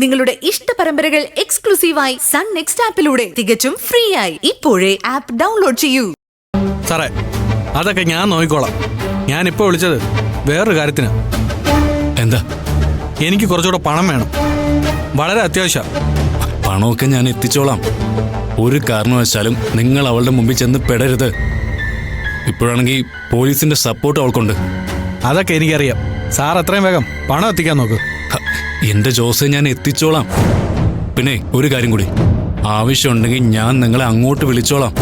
നിങ്ങളുടെ ഇഷ്ട പരമ്പരകൾ എക്സ്ക്ലൂസീവായി സൺ നെക്സ്റ്റ് ആപ്പിലൂടെ തികച്ചും ഫ്രീ ആയി ഇപ്പോഴേ ആപ്പ് ഡൗൺലോഡ് ചെയ്യൂ. സാറേ, അതൊക്കെ ഞാൻ നോക്കിക്കോളാം. ഞാനിപ്പോൾ വിളിച്ചത് വേറൊരു കാര്യത്തിന്. എന്താ? എനിക്ക് കുറച്ചുകൂടെ പണം വേണം, വളരെ അത്യാവശ്യം. പണമൊക്കെ ഞാൻ എത്തിച്ചോളാം. ഒരു കാരണവശാലും നിങ്ങൾ അവളുടെ മുമ്പിൽ ചെന്ന് പെടരുത്. ഇപ്പോഴാണെങ്കിൽ പോലീസിന്റെ സപ്പോർട്ട് അവൾക്കുണ്ട്. അതൊക്കെ എനിക്കറിയാം. സാർ എത്രയും വേഗം പണം എത്തിക്കാൻ നോക്ക്. എന്റെ ജോസെ ഞാൻ എത്തിച്ചോളാം. പിന്നെ ഒരു കാര്യം കൂടി, ആവശ്യമുണ്ടെങ്കിൽ ഞാൻ നിങ്ങളെ അങ്ങോട്ട് വിളിച്ചോളാം.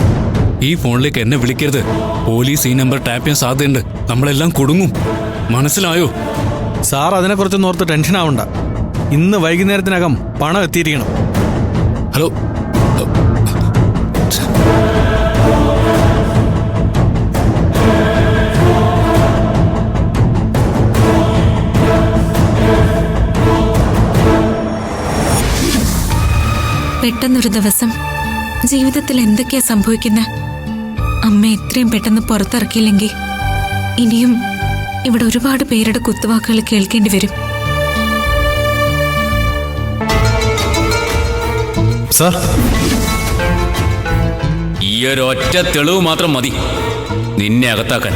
ഈ ഫോണിലേക്ക് എന്നെ വിളിക്കരുത്. പോലീസ് ഈ നമ്പർ ടാപ്പ് ചെയ്യാൻ സാധ്യതയുണ്ട്. നമ്മളെല്ലാം കുടുങ്ങും. മനസ്സിലായോ? സാർ അതിനെക്കുറിച്ചൊന്നും ഓർത്ത് ടെൻഷൻ ആവണ്ട. ഇന്ന് വൈകുന്നേരത്തിനകം പണം എത്തിയിരിക്കണം. ഹലോ, പെട്ടെന്നൊരു ദിവസം ജീവിതത്തിൽ എന്തൊക്കെയാ സംഭവിക്കുന്നത്? അമ്മ എത്രയും പെട്ടെന്ന് പുറത്തിറക്കിയില്ലെങ്കിൽ ഇനിയും ഇവിടെ ഒരുപാട് പേരുടെ കുത്തുവാക്കുകൾ കേൾക്കേണ്ടി വരും. സാർ, ഈ ഒരൊറ്റ തെളിവ് മാത്രം മതി നിന്നെ അകത്താക്കാൻ.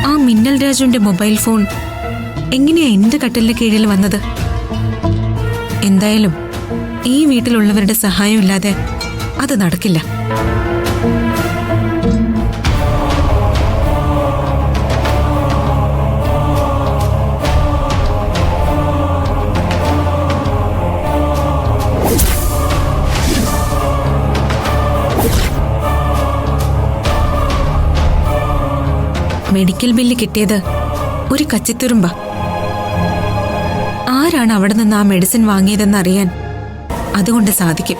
ആ മിന്നൽ രാജുവിന്റെ മൊബൈൽ ഫോൺ എങ്ങനെയാ എന്റെ കട്ടിലിന് കീഴിൽ വന്നത്? എന്തായാലും ഈ വീട്ടിലുള്ളവരുടെ സഹായം ഇല്ലാതെ അത് നടക്കില്ല. മെഡിക്കൽ ബില്ല് കിട്ടിയത് ഒരു കച്ചിത്തുരുമ്പ. ആരാണ് അവിടെ നിന്ന് ആ മെഡിസിൻ വാങ്ങിയതെന്ന് അറിയാൻ അതുകൊണ്ട് സാധിക്കും.